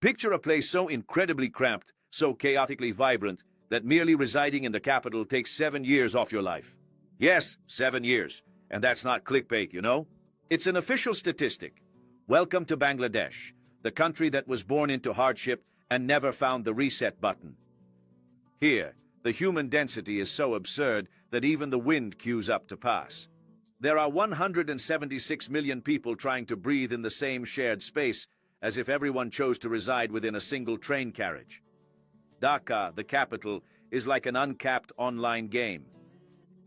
Picture a place so incredibly cramped, so chaotically vibrant, that merely residing in the capital takes 7 years off your life. Yes, 7 years. And that's not clickbait, you know? It's an official statistic. Welcome to Bangladesh, the country that was born into hardship and never found the reset button. Here, the human density is so absurd that even the wind queues up to pass. There are 176 million people trying to breathe in the same shared space, as if everyone chose to reside within a single train carriage. Dhaka, the capital, is like an uncapped online game.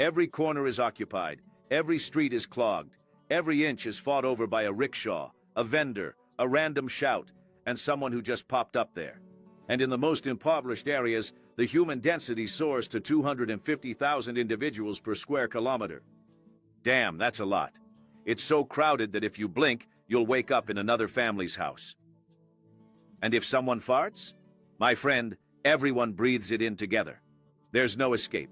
Every corner is occupied, every street is clogged, every inch is fought over by a rickshaw, a vendor, a random shout, and someone who just popped up there. And in the most impoverished areas, the human density soars to 250,000 individuals per square kilometer. Damn, that's a lot. It's so crowded that if you blink, you'll wake up in another family's house. And if someone farts? My friend, everyone breathes it in together. There's no escape.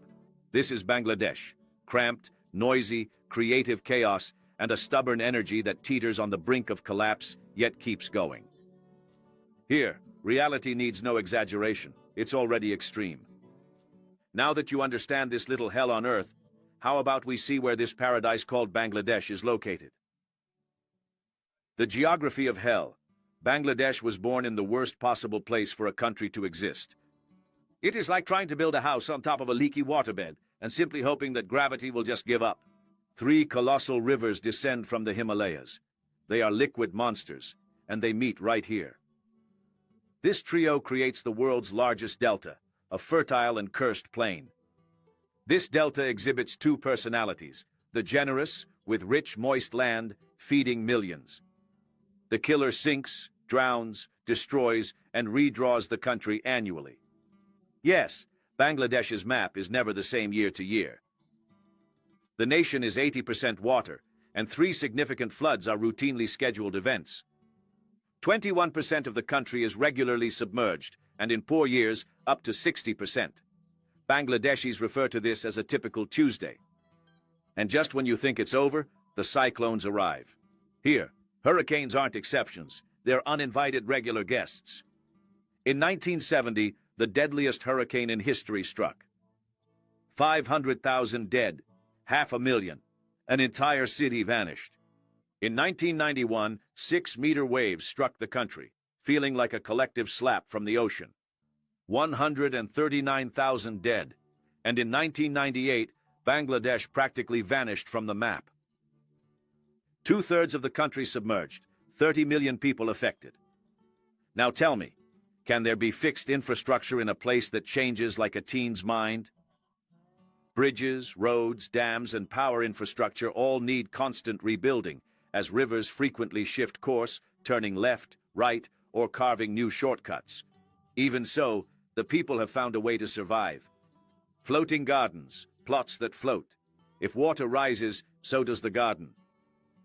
This is Bangladesh. Cramped, noisy, creative chaos, and a stubborn energy that teeters on the brink of collapse, yet keeps going. Here, reality needs no exaggeration. It's already extreme. Now that you understand this little hell on earth, how about we see where this paradise called Bangladesh is located? The geography of hell. Bangladesh was born in the worst possible place for a country to exist. It is like trying to build a house on top of a leaky waterbed and simply hoping that gravity will just give up. 3 colossal rivers descend from the Himalayas. They are liquid monsters, and they meet right here. This trio creates the world's largest delta, a fertile and cursed plain. This delta exhibits 2 personalities, the generous, with rich, moist land, feeding millions. The killer sinks, drowns, destroys, and redraws the country annually. Yes, Bangladesh's map is never the same year to year. The nation is 80% water, and 3 significant floods are routinely scheduled events. 21% of the country is regularly submerged, and in poor years, up to 60%. Bangladeshis refer to this as a typical Tuesday. And just when you think it's over, the cyclones arrive. Here, hurricanes aren't exceptions. They're uninvited regular guests. In 1970, the deadliest hurricane in history struck. 500,000 dead, 500,000. An entire city vanished. In 1991, 6-meter waves struck the country, feeling like a collective slap from the ocean. 139,000 dead, and in 1998, Bangladesh practically vanished from the map. 2/3 of the country submerged, 30 million people affected. Now tell me, can there be fixed infrastructure in a place that changes like a teen's mind? Bridges, roads, dams, and power infrastructure all need constant rebuilding, as rivers frequently shift course, turning left, right, or carving new shortcuts. Even so, the people have found a way to survive. Floating gardens, plots that float. If water rises, so does the garden.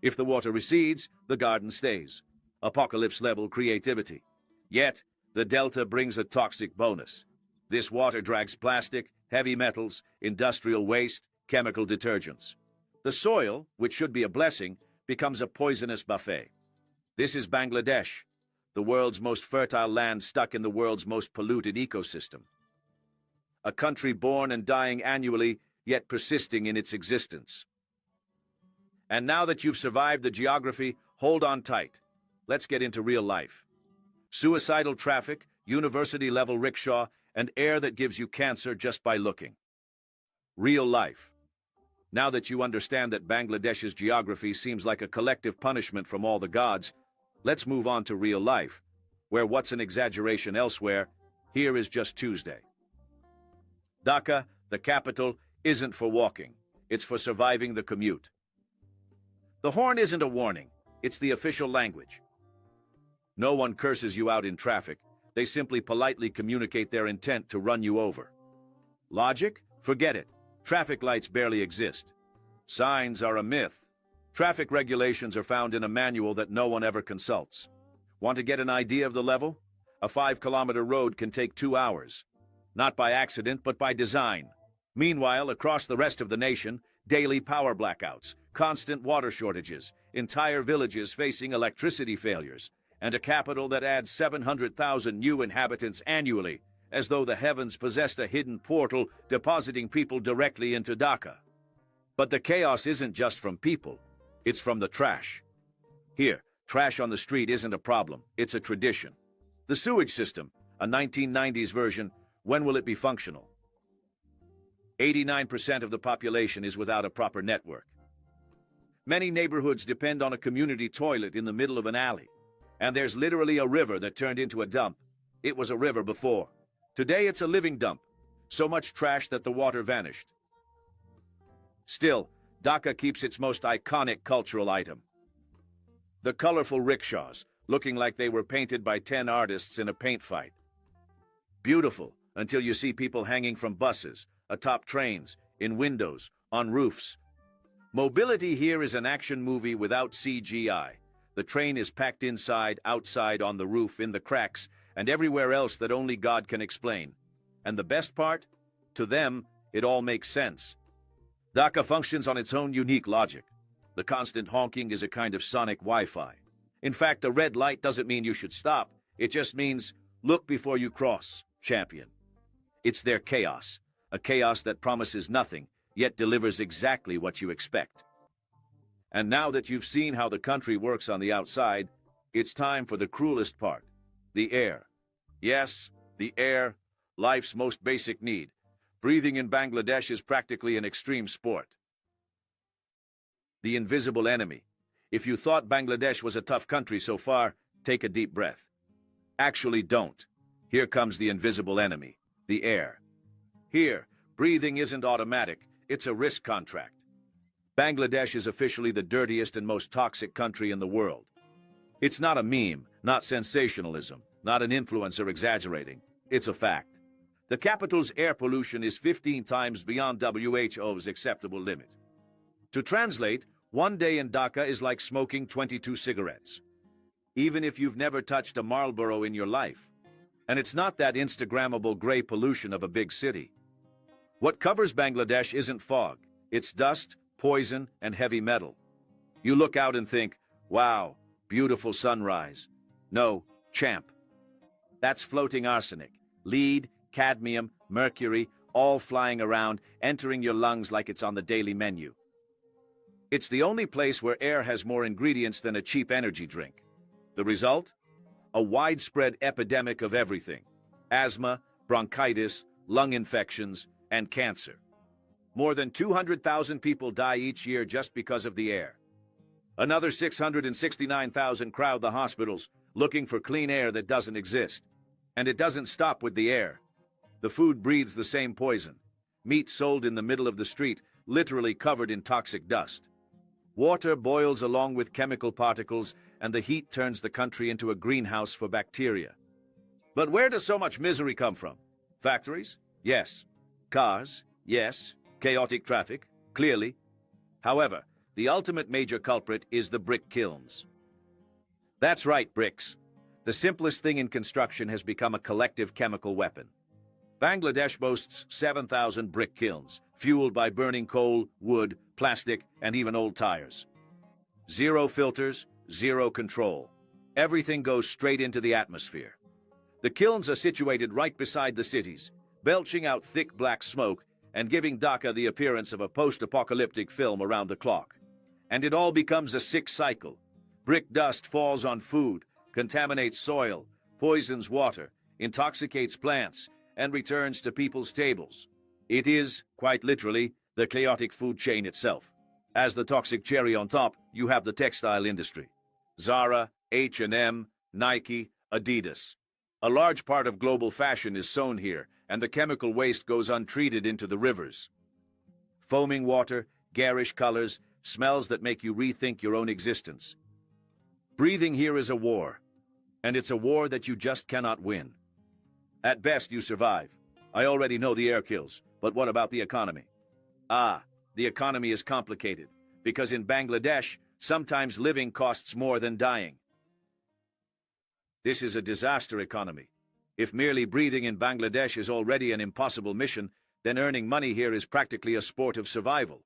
If the water recedes, the garden stays. Apocalypse-level creativity. Yet, the delta brings a toxic bonus. This water drags plastic, heavy metals, industrial waste, chemical detergents. The soil, which should be a blessing, becomes a poisonous buffet. This is Bangladesh, the world's most fertile land stuck in the world's most polluted ecosystem. A country born and dying annually, yet persisting in its existence. And now that you've survived the geography, hold on tight. Let's get into real life. Suicidal traffic, university-level rickshaw, and air that gives you cancer just by looking. Real life. Now that you understand that Bangladesh's geography seems like a collective punishment from all the gods, let's move on to real life, where what's an exaggeration elsewhere, here is just Tuesday. Dhaka, the capital, isn't for walking. It's for surviving the commute. The horn isn't a warning. It's the official language. No one curses you out in traffic. They simply politely communicate their intent to run you over. Logic? Forget it. Traffic lights barely exist. Signs are a myth. Traffic regulations are found in a manual that no one ever consults. Want to get an idea of the level? A 5-kilometer road can take 2 hours. Not by accident, but by design. Meanwhile, across the rest of the nation, daily power blackouts, constant water shortages, entire villages facing electricity failures, and a capital that adds 700,000 new inhabitants annually, as though the heavens possessed a hidden portal depositing people directly into Dhaka. But the chaos isn't just from people, it's from the trash. Here, trash on the street isn't a problem, it's a tradition. The sewage system, a 1990s version, when will it be functional? 89% of the population is without a proper network. Many neighborhoods depend on a community toilet in the middle of an alley. And there's literally a river that turned into a dump. It was a river before. Today it's a living dump. So much trash that the water vanished. Still, Dhaka keeps its most iconic cultural item. The colorful rickshaws, looking like they were painted by 10 artists in a paint fight. Beautiful, until you see people hanging from buses, atop trains, in windows, on roofs. Mobility here is an action movie without CGI. The train is packed inside, outside, on the roof, in the cracks, and everywhere else that only God can explain. And the best part? To them, it all makes sense. Dhaka functions on its own unique logic. The constant honking is a kind of sonic Wi-Fi. In fact, a red light doesn't mean you should stop. It just means, look before you cross, champion. It's their chaos, a chaos that promises nothing, yet delivers exactly what you expect. And now that you've seen how the country works on the outside, it's time for the cruelest part, the air. Yes, the air, life's most basic need. Breathing in Bangladesh is practically an extreme sport. The invisible enemy. If you thought Bangladesh was a tough country so far, take a deep breath. Actually, don't. Here comes the invisible enemy, the air. Here, breathing isn't automatic, it's a risk contract. Bangladesh is officially the dirtiest and most toxic country in the world. It's not a meme, not sensationalism, not an influencer exaggerating. It's a fact. The capital's air pollution is 15 times beyond WHO's acceptable limit. To translate, one day in Dhaka is like smoking 22 cigarettes, even if you've never touched a Marlboro in your life. And it's not that Instagrammable gray pollution of a big city. What covers Bangladesh isn't fog, it's dust, poison, and heavy metal. You look out and think, wow, beautiful sunrise. No, champ. That's floating arsenic, lead, cadmium, mercury, all flying around, entering your lungs like it's on the daily menu. It's the only place where air has more ingredients than a cheap energy drink. The result? A widespread epidemic of everything: asthma, bronchitis, lung infections, and cancer. More than 200,000 people die each year just because of the air. Another 669,000 crowd the hospitals, looking for clean air that doesn't exist. And it doesn't stop with the air. The food breathes the same poison. Meat sold in the middle of the street, literally covered in toxic dust. Water boils along with chemical particles, and the heat turns the country into a greenhouse for bacteria. But where does so much misery come from? Factories? Yes. Cars? Yes. Chaotic traffic? Clearly. However, the ultimate major culprit is the brick kilns. That's right, bricks. The simplest thing in construction has become a collective chemical weapon. Bangladesh boasts 7,000 brick kilns, fueled by burning coal, wood, plastic, and even old tires. Zero filters, zero control. Everything goes straight into the atmosphere. The kilns are situated right beside the cities, belching out thick black smoke and giving Dhaka the appearance of a post-apocalyptic film around the clock. And it all becomes a sick cycle. Brick dust falls on food, contaminates soil, poisons water, intoxicates plants, and returns to people's tables. It is, quite literally, the chaotic food chain itself. As the toxic cherry on top, you have the textile industry. Zara, H&M, Nike, Adidas. A large part of global fashion is sown here, and the chemical waste goes untreated into the rivers. Foaming water, garish colors, smells that make you rethink your own existence. Breathing here is a war, and it's a war that you just cannot win. At best, you survive. I already know the air kills, but what about the economy? The economy is complicated, because in Bangladesh, sometimes living costs more than dying. This is a disaster economy. If merely breathing in Bangladesh is already an impossible mission, then earning money here is practically a sport of survival.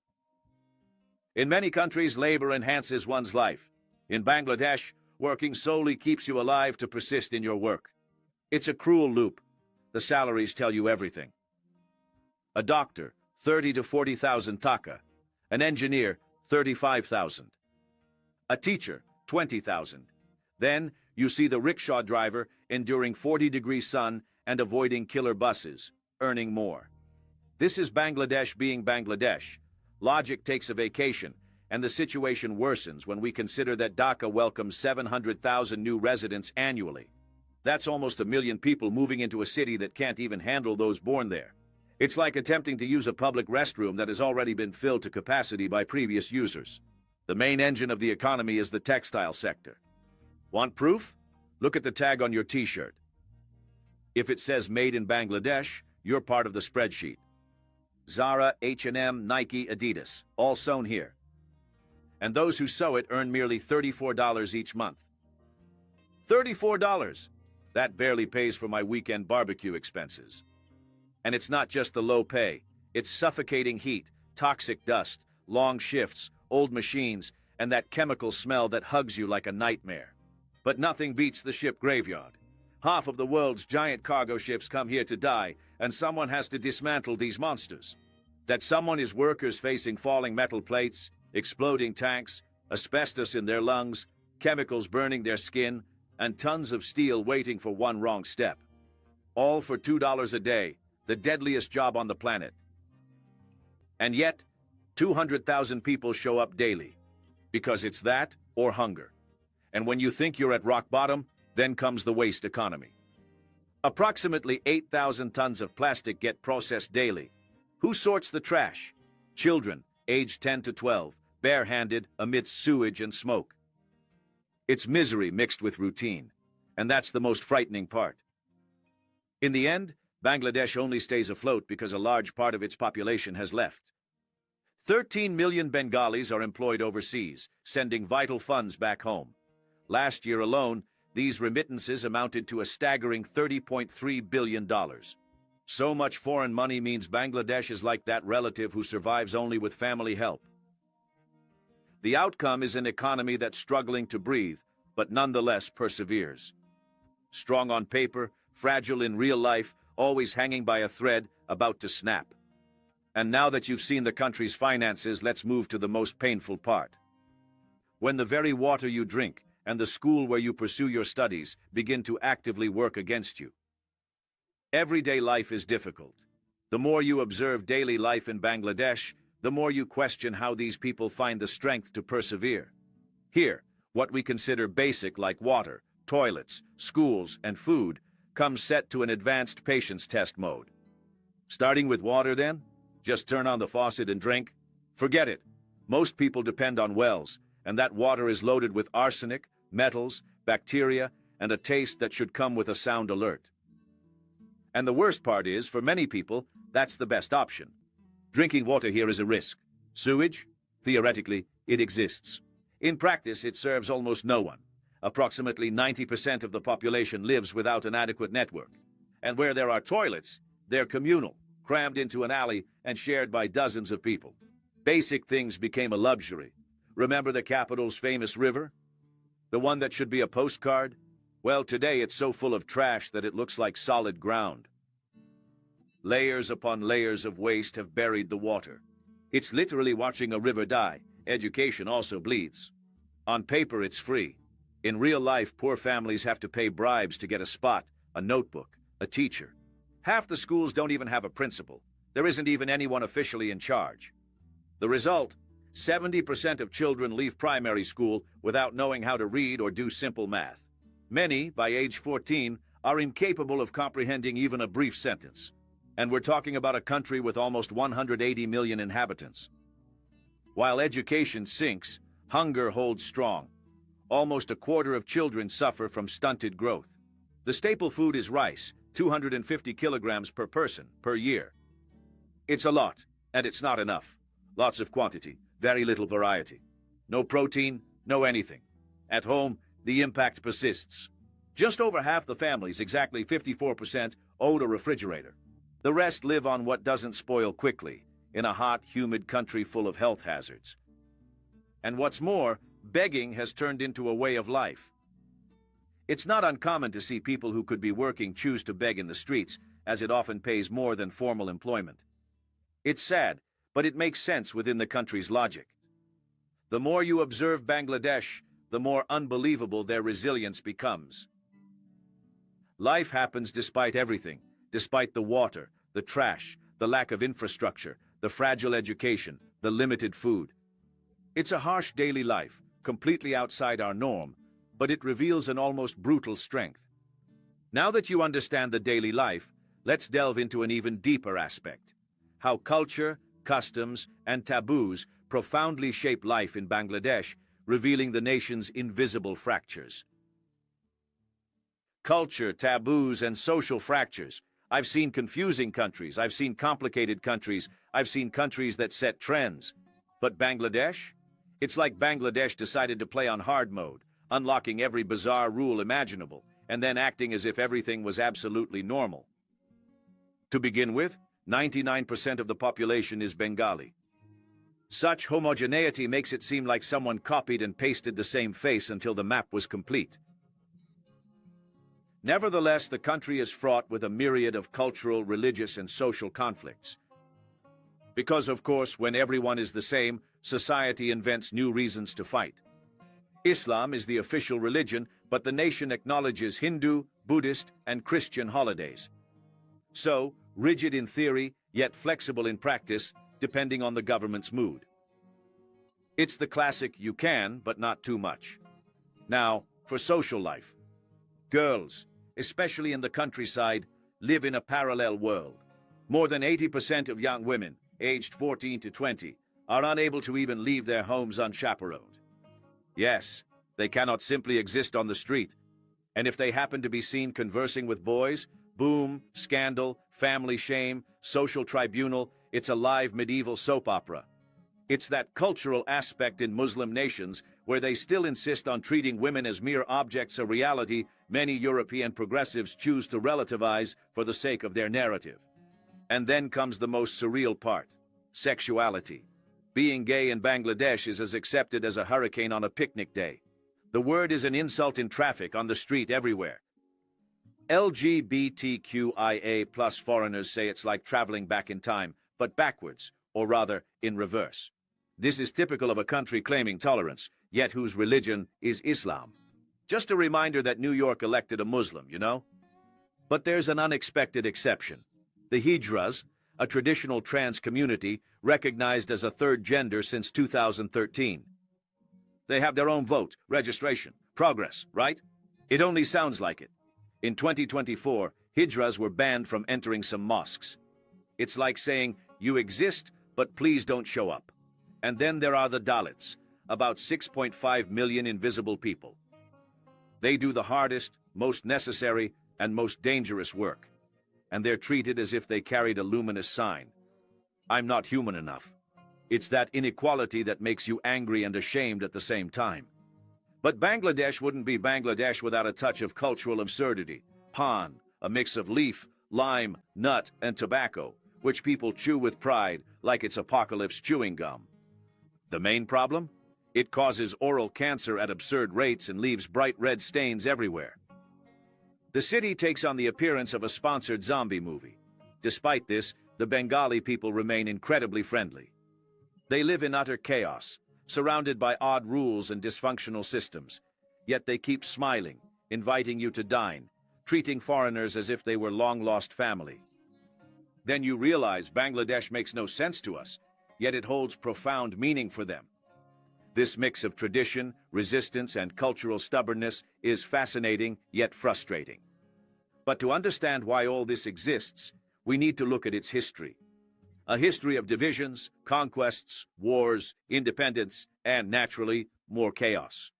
In many countries, labor enhances one's life. In Bangladesh, Working solely keeps you alive to persist in your work. It's a cruel loop. The salaries tell you everything. A doctor, 30 to 40,000 taka. An engineer, 35,000. A teacher, 20,000. Then you see the rickshaw driver enduring 40-degree sun and avoiding killer buses, earning more. This is Bangladesh being Bangladesh. Logic takes a vacation, and the situation worsens when we consider that Dhaka welcomes 700,000 new residents annually. That's almost 1 million people moving into a city that can't even handle those born there. It's like attempting to use a public restroom that has already been filled to capacity by previous users. The main engine of the economy is the textile sector. Want proof? Look at the tag on your t-shirt. If it says Made in Bangladesh, you're part of the spreadsheet. Zara, H&M, Nike, Adidas, all sewn here. And those who sew it earn merely $34 each month. $34! That barely pays for my weekend barbecue expenses. And it's not just the low pay. It's suffocating heat, toxic dust, long shifts, old machines, and that chemical smell that hugs you like a nightmare. But nothing beats the ship graveyard. Half of the world's giant cargo ships come here to die, and someone has to dismantle these monsters. That someone is workers facing falling metal plates, exploding tanks, asbestos in their lungs, chemicals burning their skin, and tons of steel waiting for one wrong step. All for $2 a day, the deadliest job on the planet. And yet, 200,000 people show up daily, because it's that or hunger. And when you think you're at rock bottom, then comes the waste economy. Approximately 8,000 tons of plastic get processed daily. Who sorts the trash? Children, aged 10 to 12, barehanded amidst sewage and smoke. It's misery mixed with routine, and that's the most frightening part. In the end, Bangladesh only stays afloat because a large part of its population has left. 13 million Bengalis are employed overseas, sending vital funds back home. Last year alone, these remittances amounted to a staggering $30.3 billion. So much foreign money means Bangladesh is like that relative who survives only with family help. The outcome is an economy that's struggling to breathe, but nonetheless perseveres. Strong on paper, fragile in real life, always hanging by a thread, about to snap. And now that you've seen the country's finances, let's move to the most painful part. When the very water you drink and the school where you pursue your studies begin to actively work against you. Everyday life is difficult. The more you observe daily life in Bangladesh, the more you question how these people find the strength to persevere. Here, what we consider basic like water, toilets, schools, and food comes set to an advanced patience test mode. Starting with water then? Just turn on the faucet and drink? Forget it. Most people depend on wells, and that water is loaded with arsenic, metals, bacteria, and a taste that should come with a sound alert. And the worst part is, for many people, that's the best option. Drinking water here is a risk. Sewage? Theoretically, it exists. In practice, it serves almost no one. Approximately 90% of the population lives without an adequate network. And where there are toilets, they're communal, crammed into an alley and shared by dozens of people. Basic things became a luxury. Remember the capital's famous river? The one that should be a postcard? Well, today it's so full of trash that it looks like solid ground. Layers upon layers of waste have buried the water. It's literally watching a river die. Education also bleeds. On paper, it's free. In real life, poor families have to pay bribes to get a spot, a notebook, a teacher. Half the schools don't even have a principal. There isn't even anyone officially in charge. The result? 70% of children leave primary school without knowing how to read or do simple math. Many, by age 14, are incapable of comprehending even a brief sentence. And we're talking about a country with almost 180 million inhabitants. While education sinks, hunger holds strong. Almost a quarter of children suffer from stunted growth. The staple food is rice, 250 kilograms per person per year. It's a lot, and it's not enough. Lots of quantity, very little variety. No protein, no anything. At home, the impact persists. Just over half the families, exactly 54%, own a refrigerator. The rest live on what doesn't spoil quickly, in a hot, humid country full of health hazards. And what's more, begging has turned into a way of life. It's not uncommon to see people who could be working choose to beg in the streets, as it often pays more than formal employment. It's sad, but it makes sense within the country's logic. The more you observe Bangladesh, the more unbelievable their resilience becomes. Life happens despite everything, despite the water, the trash, the lack of infrastructure, the fragile education, the limited food. It's a harsh daily life, completely outside our norm, but it reveals an almost brutal strength. Now that you understand the daily life, let's delve into an even deeper aspect: how culture, customs, and taboos profoundly shape life in Bangladesh, revealing the nation's invisible fractures. Culture, taboos, and social fractures. I've seen confusing countries, I've seen complicated countries, I've seen countries that set trends. But Bangladesh? It's like Bangladesh decided to play on hard mode, unlocking every bizarre rule imaginable, and then acting as if everything was absolutely normal. To begin with, 99% of the population is Bengali. Such homogeneity makes it seem like someone copied and pasted the same face until the map was complete. Nevertheless, the country is fraught with a myriad of cultural, religious, and social conflicts. Because, of course, when everyone is the same, society invents new reasons to fight. Islam is the official religion, but the nation acknowledges Hindu, Buddhist, and Christian holidays. So, rigid in theory, yet flexible in practice, depending on the government's mood. It's the classic you can, but not too much. Now, for social life. Girls, especially in the countryside, live in a parallel world. More than 80% of young women, aged 14 to 20, are unable to even leave their homes unchaperoned. Yes, they cannot simply exist on the street. And if they happen to be seen conversing with boys, boom, scandal, family shame, social tribunal, it's a live medieval soap opera. It's that cultural aspect in Muslim nations where they still insist on treating women as mere objects of reality many European progressives choose to relativize for the sake of their narrative. And then comes the most surreal part: sexuality. Being gay in Bangladesh is as accepted as a hurricane on a picnic day. The word is an insult in traffic, on the street, everywhere. LGBTQIA plus foreigners say it's like traveling back in time, but backwards, or rather, in reverse. This is typical of a country claiming tolerance, yet whose religion is Islam. Just a reminder that New York elected a Muslim, you know? But there's an unexpected exception. The Hijras, a traditional trans community recognized as a third gender since 2013. They have their own vote, registration, progress, right? It only sounds like it. In 2024, Hijras were banned from entering some mosques. It's like saying, you exist, but please don't show up. And then there are the Dalits, about 6.5 million invisible people. They do the hardest, most necessary, and most dangerous work. And they're treated as if they carried a luminous sign. I'm not human enough. It's that inequality that makes you angry and ashamed at the same time. But Bangladesh wouldn't be Bangladesh without a touch of cultural absurdity. Pan, a mix of leaf, lime, nut, and tobacco, which people chew with pride like it's apocalypse chewing gum. The main problem? It causes oral cancer at absurd rates and leaves bright red stains everywhere. The city takes on the appearance of a sponsored zombie movie. Despite this, the Bengali people remain incredibly friendly. They live in utter chaos, surrounded by odd rules and dysfunctional systems. Yet they keep smiling, inviting you to dine, treating foreigners as if they were long-lost family. Then you realize Bangladesh makes no sense to us, yet it holds profound meaning for them. This mix of tradition, resistance, and cultural stubbornness is fascinating yet frustrating. But to understand why all this exists, we need to look at its history. A history of divisions, conquests, wars, independence, and, naturally, more chaos.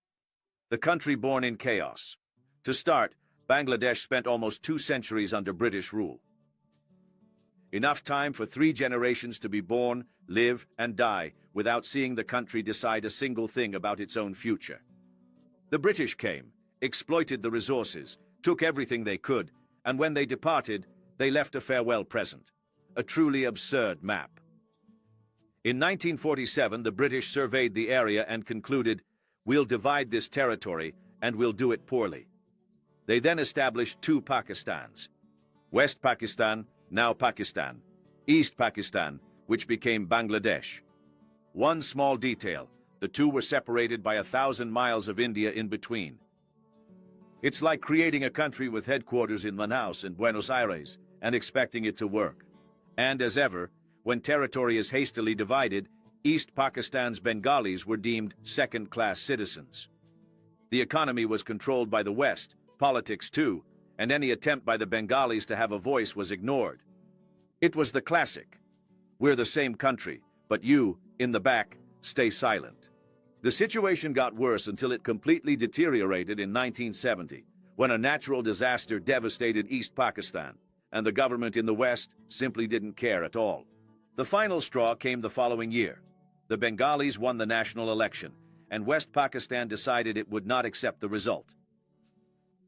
The country born in chaos. To start, Bangladesh spent almost 2 centuries under British rule. Enough time for 3 generations to be born, live, and die without seeing the country decide a single thing about its own future. The British came, exploited the resources, took everything they could, and when they departed, they left a farewell present. A truly absurd map. In 1947, the British surveyed the area and concluded, "We'll divide this territory, and we'll do it poorly." They then established two Pakistans: West Pakistan, now Pakistan; East Pakistan, which became Bangladesh. One small detail: the two were separated by 1,000 miles of India in between. It's like creating a country with headquarters in Manaus and Buenos Aires and expecting it to work. And as ever, when territory is hastily divided, East Pakistan's Bengalis were deemed second-class citizens. The economy was controlled by the West, politics too, and any attempt by the Bengalis to have a voice was ignored. It was the classic: we're the same country, but you, in the back, stay silent. The situation got worse until it completely deteriorated in 1970, when a natural disaster devastated East Pakistan, and the government in the West simply didn't care at all. The final straw came the following year. The Bengalis won the national election, and West Pakistan decided it would not accept the result.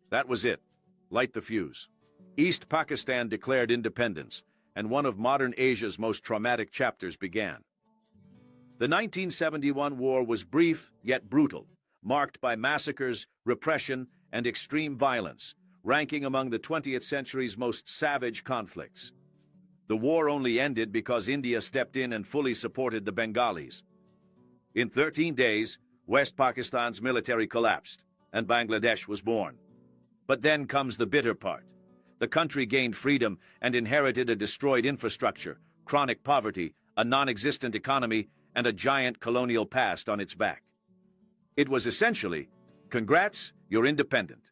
That was it. Light the fuse. East Pakistan declared independence, and one of modern Asia's most traumatic chapters began. The 1971 war was brief yet brutal, marked by massacres, repression, and extreme violence, ranking among the 20th century's most savage conflicts. The war only ended because India stepped in and fully supported the Bengalis. In 13 days, West Pakistan's military collapsed, and Bangladesh was born. But then comes the bitter part. The country gained freedom and inherited a destroyed infrastructure, chronic poverty, a non-existent economy, and a giant colonial past on its back. It was essentially, congrats, you're independent.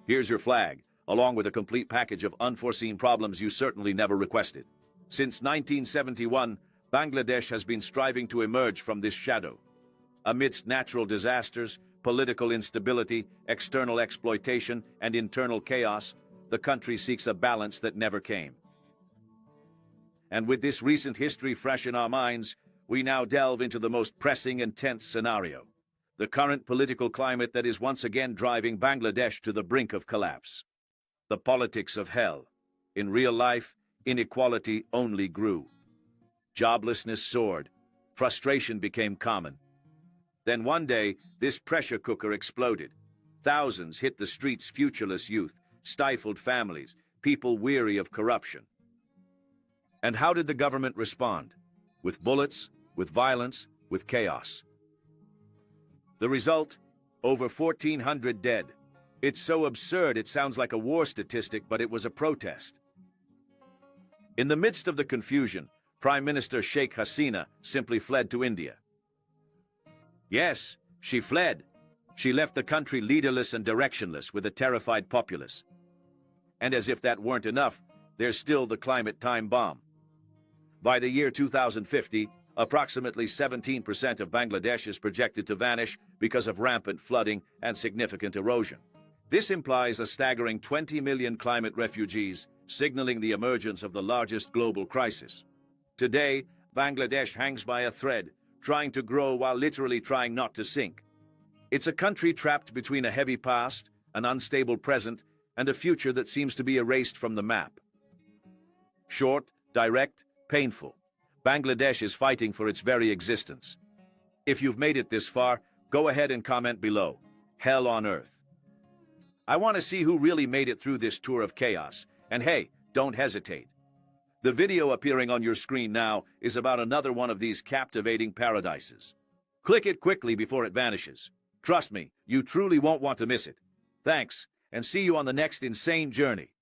Here's your flag, along with a complete package of unforeseen problems you certainly never requested. Since 1971, Bangladesh has been striving to emerge from this shadow. Amidst natural disasters, political instability, external exploitation, and internal chaos, the country seeks a balance that never came. And with this recent history fresh in our minds, we now delve into the most pressing and tense scenario: the current political climate that is once again driving Bangladesh to the brink of collapse. The politics of hell. In real life, inequality only grew. Joblessness soared. Frustration became common. Then one day, this pressure cooker exploded. Thousands hit the streets, futureless youth, stifled families, people weary of corruption. And how did the government respond? With bullets, with violence, with chaos. The result? Over 1,400 dead. It's so absurd it sounds like a war statistic, but it was a protest. In the midst of the confusion, Prime Minister Sheikh Hasina simply fled to India. Yes, she fled. She left the country leaderless and directionless with a terrified populace. And as if that weren't enough, there's still the climate time bomb. By the year 2050, approximately 17% of Bangladesh is projected to vanish because of rampant flooding and significant erosion. This implies a staggering 20 million climate refugees, signaling the emergence of the largest global crisis. Today, Bangladesh hangs by a thread, trying to grow while literally trying not to sink. It's a country trapped between a heavy past, an unstable present, and a future that seems to be erased from the map. Short, direct, painful. Bangladesh is fighting for its very existence. If you've made it this far, go ahead and comment below. Hell on earth. I want to see who really made it through this tour of chaos. And hey, don't hesitate. The video appearing on your screen now is about another one of these captivating paradises. Click it quickly before it vanishes. Trust me, you truly won't want to miss it. Thanks, and see you on the next insane journey.